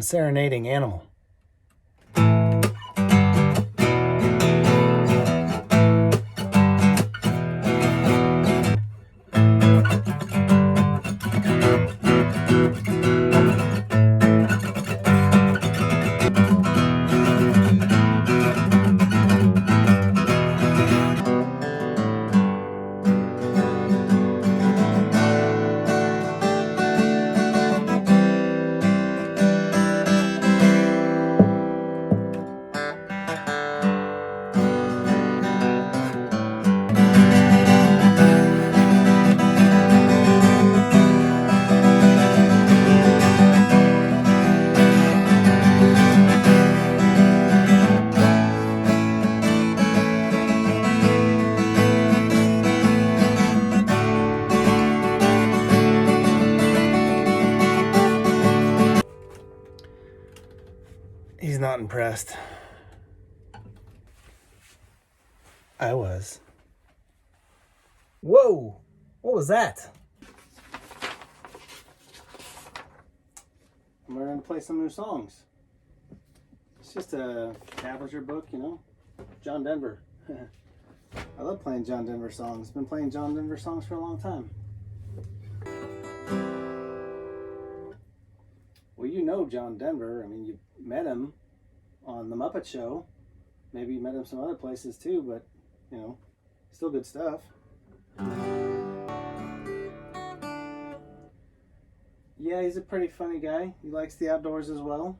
serenading animal. He's not impressed. I was. Whoa! What was that? I'm learning to play some new songs. It's just a tablature book, you know. John Denver. I love playing John Denver songs. Been playing John Denver songs for a long time. Well, you know John Denver. I mean, you met him on The Muppet Show. Maybe you met him some other places too, but, you know, still good stuff. Yeah, he's a pretty funny guy. He likes the outdoors as well.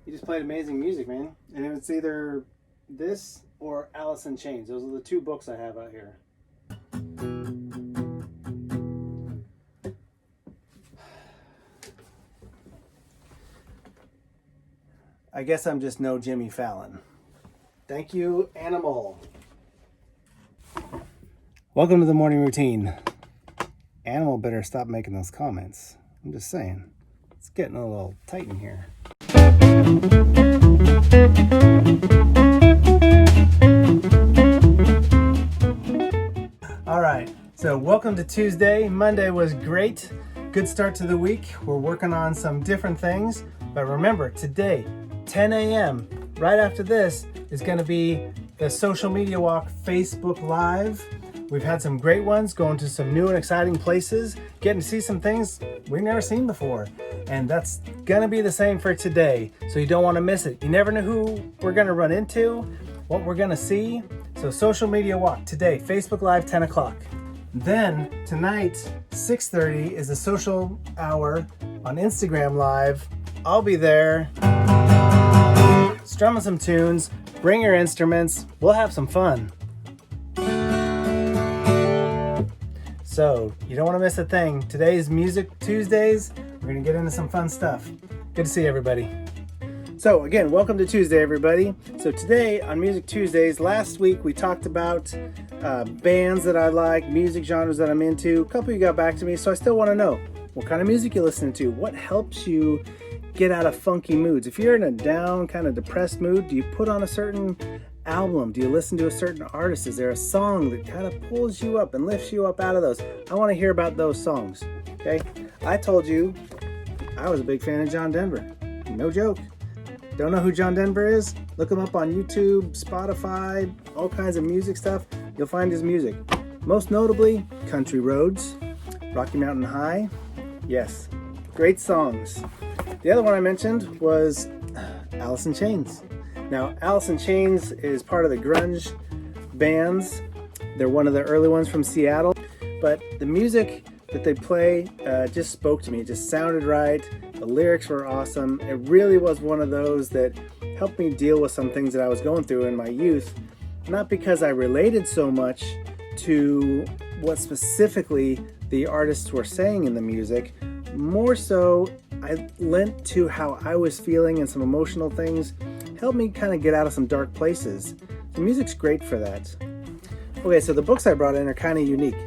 He just played amazing music, man. And it's either this or Alice in Chains. Those are the two books I have out here. I guess I'm just no Jimmy Fallon. Thank you, Animal. Welcome to the morning routine. Animal better stop making those comments. I'm just saying. It's getting a little tight in here. All right, so welcome to Tuesday. Monday was great. Good start to the week. We're working on some different things. But remember, today, 10 a.m., right after this, is going to be the Social Media Walk Facebook Live. We've had some great ones, going to some new and exciting places, getting to see some things we've never seen before. And that's going to be the same for today, so you don't want to miss it. You never know who we're going to run into, what we're going to see. So Social Media Walk today, Facebook Live, 10 o'clock. Then tonight, 6:30 is a social hour on Instagram Live. I'll be there, strumming some tunes, bring your instruments, we'll have some fun. So, you don't want to miss a thing. Today's Music Tuesdays. We're going to get into some fun stuff. Good to see everybody. So, again, welcome to Tuesday, everybody. So today on Music Tuesdays, last week we talked about bands that I like, music genres that I'm into. A couple of you got back to me, so I still want to know what kind of music you listen to. What helps you get out of funky moods? If you're in a down, kind of depressed mood, do you put on a certain album? Do you listen to a certain artist? Is there a song that kind of pulls you up and lifts you up out of those? I want to hear about those songs. Okay, I told you I was a big fan of John Denver. No joke. Don't know who John Denver is? Look him up on YouTube, Spotify, all kinds of music stuff. You'll find his music. Most notably, Country Roads, Rocky Mountain High. Yes, great songs. The other one I mentioned was Alice in Chains. Now, Alice in Chains is part of the grunge bands. They're one of the early ones from Seattle. But the music that they play just spoke to me. It just sounded right. The lyrics were awesome. It really was one of those that helped me deal with some things that I was going through in my youth. Not because I related so much to what specifically the artists were saying in the music. More so, I lent to how I was feeling and some emotional things. Helped me kind of get out of some dark places. The music's great for that. Okay, so the books I brought in are kind of unique.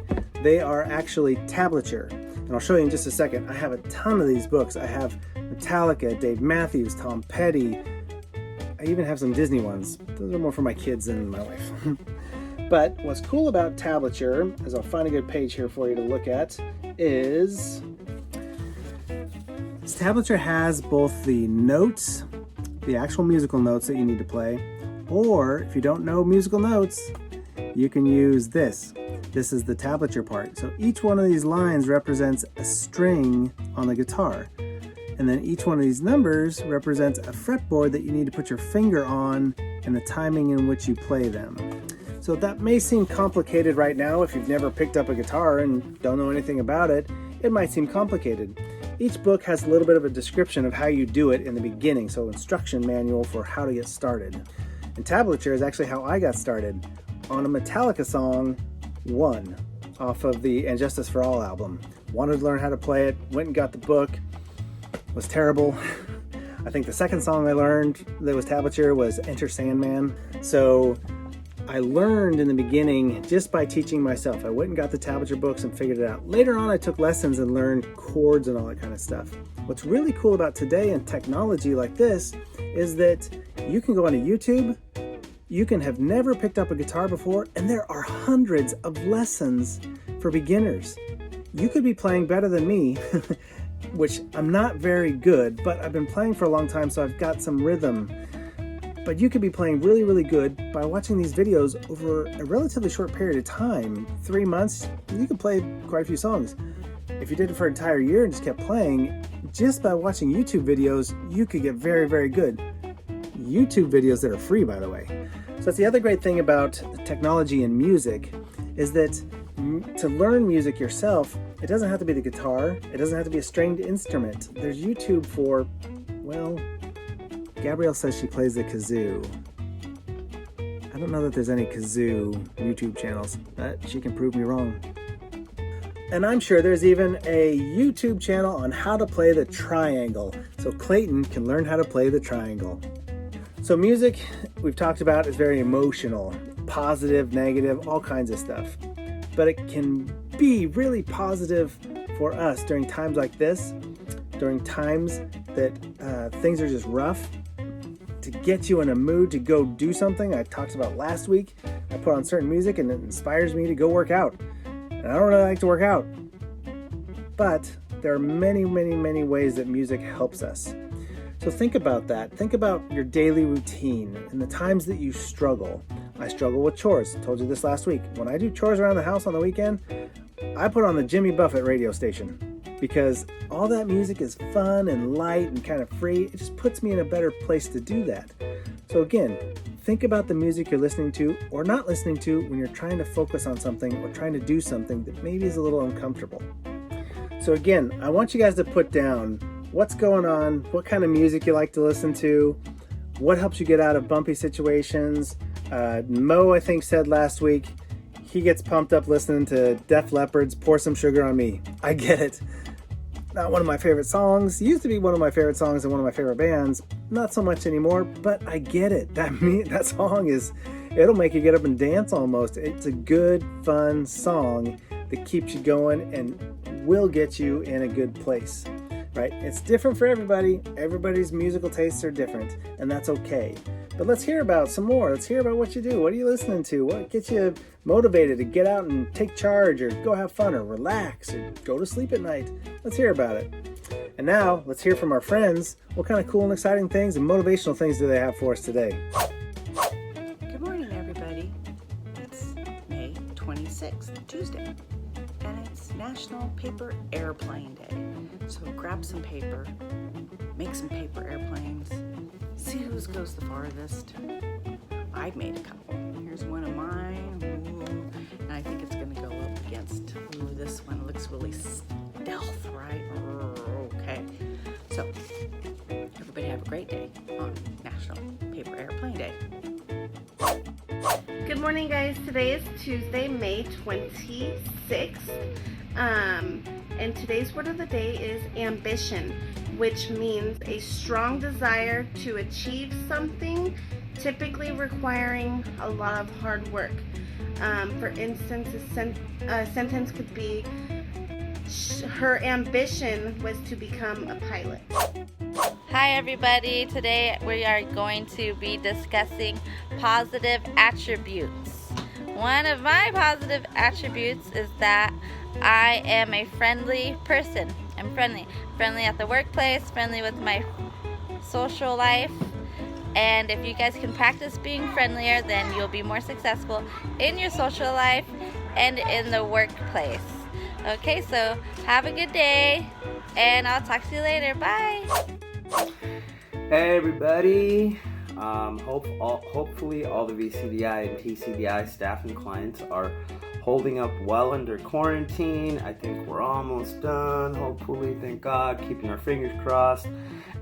They are actually tablature, and I'll show you in just a second. I have a ton of these books. I have Metallica, Dave Matthews, Tom Petty. I even have some Disney ones. Those are more for my kids than my wife. But what's cool about tablature, as I'll find a good page here for you to look at, is Tablature has both the notes, the actual musical notes that you need to play, or if you don't know musical notes, you can use this. This is the tablature part. So each one of these lines represents a string on the guitar. And then each one of these numbers represents a fretboard that you need to put your finger on and the timing in which you play them. So that may seem complicated right now if you've never picked up a guitar and don't know anything about it. It might seem complicated. Each book has a little bit of a description of how you do it in the beginning, so instruction manual for how to get started. And tablature is actually how I got started, on a Metallica song, One, off of the And Justice for All album. Wanted to learn how to play it, went and got the book, was terrible. I think the second song I learned that was tablature was Enter Sandman. So I learned in the beginning just by teaching myself. I went and got the tablature books and figured it out. Later on, I took lessons and learned chords and all that kind of stuff. What's really cool about today and technology like this is that you can go onto YouTube, you can have never picked up a guitar before, and there are hundreds of lessons for beginners. You could be playing better than me, which I'm not very good, but I've been playing for a long time, so I've got some rhythm. But you could be playing really, really good by watching these videos over a relatively short period of time. 3 months, you could play quite a few songs. If you did it for an entire year and just kept playing, just by watching YouTube videos, you could get very, very good. YouTube videos that are free, by the way. So that's the other great thing about technology and music, is that to learn music yourself, it doesn't have to be the guitar, it doesn't have to be a stringed instrument. There's YouTube for, well, Gabrielle says she plays the kazoo. I don't know that there's any kazoo YouTube channels, but she can prove me wrong. And I'm sure there's even a YouTube channel on how to play the triangle, so Clayton can learn how to play the triangle. So music, we've talked about, is very emotional, positive, negative, all kinds of stuff. But it can be really positive for us during times like this, during times that things are just rough, to get you in a mood to go do something. I talked about last week. I put on certain music and it inspires me to go work out. And I don't really like to work out. But there are many, many, many ways that music helps us. So think about that. Think about your daily routine and the times that you struggle. I struggle with chores. I told you this last week. When I do chores around the house on the weekend, I put on the Jimmy Buffett radio station because all that music is fun and light and kind of free. It just puts me in a better place to do that. So again, think about the music you're listening to or not listening to when you're trying to focus on something or trying to do something that maybe is a little uncomfortable. So again, I want you guys to put down what's going on, what kind of music you like to listen to, what helps you get out of bumpy situations. Mo, I think, said last week, he gets pumped up listening to Def Leppard's Pour Some Sugar on Me. I get it. Not one of my favorite songs. It used to be one of my favorite songs and one of my favorite bands. Not so much anymore, but I get it. That song it'll make you get up and dance almost. It's a good, fun song that keeps you going and will get you in a good place, right? It's different for everybody. Everybody's musical tastes are different, and that's okay. But let's hear about some more. Let's hear about what you do. What are you listening to? What gets you motivated to get out and take charge or go have fun or relax or go to sleep at night? Let's hear about it. And now let's hear from our friends. What kind of cool and exciting things and motivational things do they have for us today? Good morning, everybody. It's May 26th, Tuesday, and it's National Paper Airplane Day. So grab some paper, make some paper airplanes, see whose goes the farthest. I've made a couple. Here's one of mine. Ooh, and I think it's going to go up against, this one looks really stealth, right? Okay. So, everybody have a great day on National Paper Airplane Day. Good morning, guys. Today is Tuesday, May 26th. And today's word of the day is ambition, which means a strong desire to achieve something, typically requiring a lot of hard work. For instance, a sentence could be, her ambition was to become a pilot. Hi everybody, today we are going to be discussing positive attributes. One of my positive attributes is that I am a friendly person. I'm friendly. Friendly at the workplace, friendly with my social life. And if you guys can practice being friendlier, then you'll be more successful in your social life and in the workplace. Okay, so have a good day, and I'll talk to you later. Bye. Hey everybody. Hopefully all the VCDI and TCDI staff and clients are holding up well under quarantine. I think we're almost done, hopefully, thank God, keeping our fingers crossed.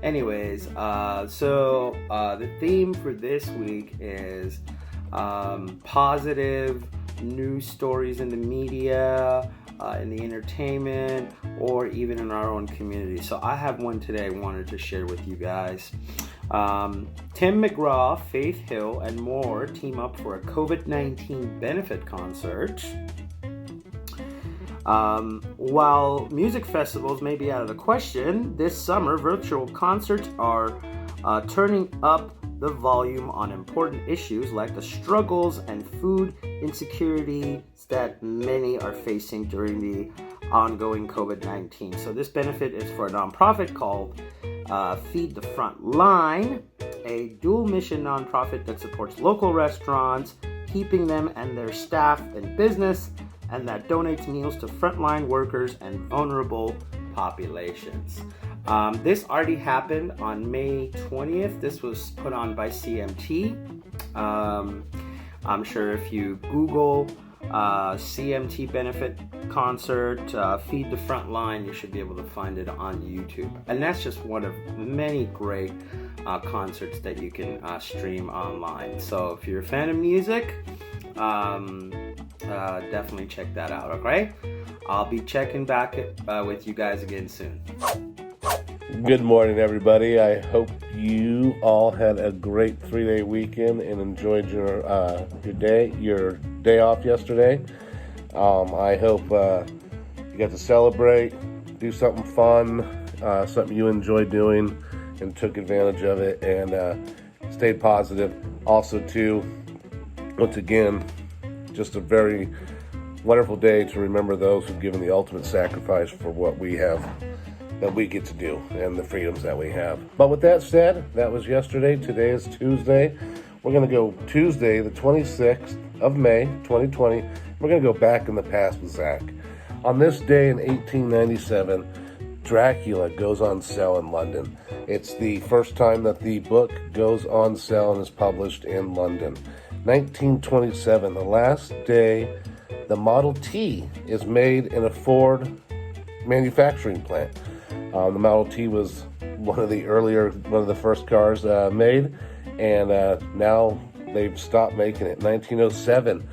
Anyways, the theme for this week is positive news stories in the media, in the entertainment, or even in our own community. So I have one today I wanted to share with you guys. Tim McGraw, Faith Hill, and more team up for a COVID-19 benefit concert. While music festivals may be out of the question, this summer virtual concerts are turning up the volume on important issues like the struggles and food insecurity that many are facing during the ongoing COVID-19. So this benefit is for a nonprofit called Feed the Front Line, a dual mission nonprofit that supports local restaurants, keeping them and their staff in business, and that donates meals to frontline workers and vulnerable populations. This already happened on May 20th. This was put on by CMT. I'm sure if you Google CMT benefit concert, Feed the Front Line, you should be able to find it on YouTube. And that's just one of many great concerts that you can stream online. So if you're a fan of music, definitely check that out, okay? I'll be checking back with you guys again soon. Good morning, everybody. I hope you all had a great 3-day weekend and enjoyed your day off yesterday. I hope you got to celebrate, do something fun, something you enjoy doing, and took advantage of it, and stayed positive. Also, too, once again, just a very wonderful day to remember those who've given the ultimate sacrifice for what we have, that we get to do, and the freedoms that we have. But with that said, that was yesterday. Today is Tuesday. We're going to go Tuesday, the 26th of May, 2020. We're going to go back in the past with Zach. On this day in 1897, Dracula goes on sale in London. It's the first time that the book goes on sale and is published in London. 1927, the last day the Model T is made in a Ford manufacturing plant. The Model T was one of the first cars made, and now they've stopped making it. 1907,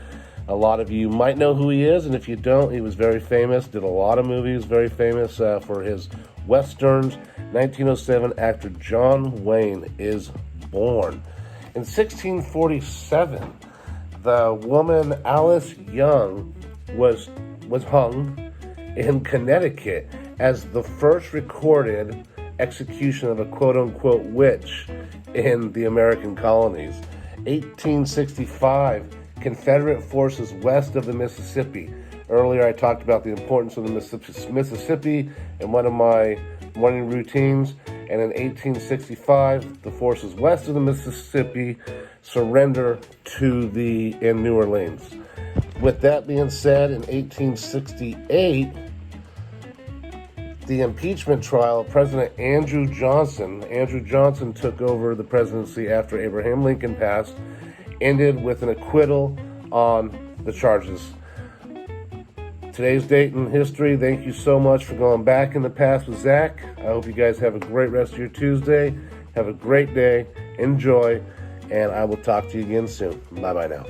a lot of you might know who he is, and if you don't, he was very famous, did a lot of movies, very famous for his westerns. 1907, actor John Wayne is born. In 1647, the woman Alice Young was hung in Connecticut as the first recorded execution of a quote-unquote witch in the American colonies. 1865, Confederate forces west of the Mississippi. Earlier I talked about the importance of the Mississippi in one of my morning routines, and in 1865, the forces west of the Mississippi surrender in New Orleans. With that being said, in 1868, the impeachment trial of President Andrew Johnson took over the presidency after Abraham Lincoln passed, ended with an acquittal on the charges. Today's date in history. Thank you so much for going back in the past with Zach. I hope you guys have a great rest of your Tuesday. Have a great day. Enjoy. And I will talk to you again soon. Bye-bye now.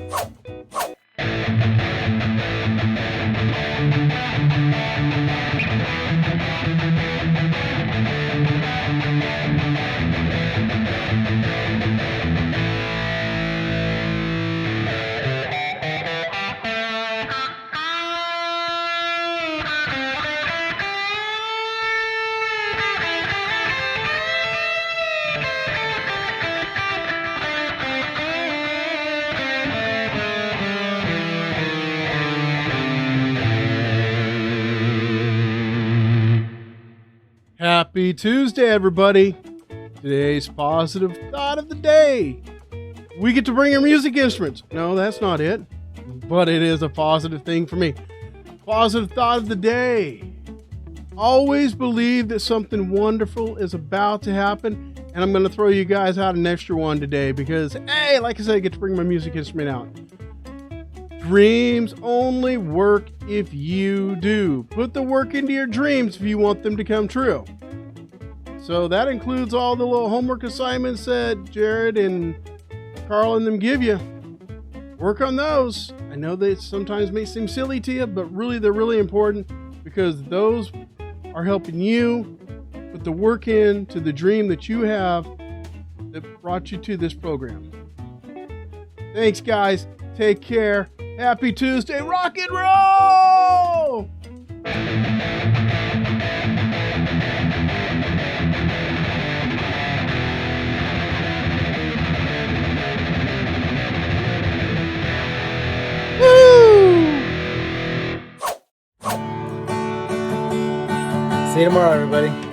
Happy Tuesday, everybody. Today's positive thought of the day. We get to bring our music instruments. No, that's not it. But it is a positive thing for me. Positive thought of the day. Always believe that something wonderful is about to happen. And I'm going to throw you guys out an extra one today because, hey, like I said, I get to bring my music instrument out. Dreams only work if you do. Put the work into your dreams if you want them to come true. So that includes all the little homework assignments that Jared and Carl and them give you. Work on those. I know they sometimes may seem silly to you, but really they're really important because those are helping you put the work into the dream that you have that brought you to this program. Thanks, guys. Take care. Happy Tuesday. Rock and roll! Woo! See you tomorrow, everybody.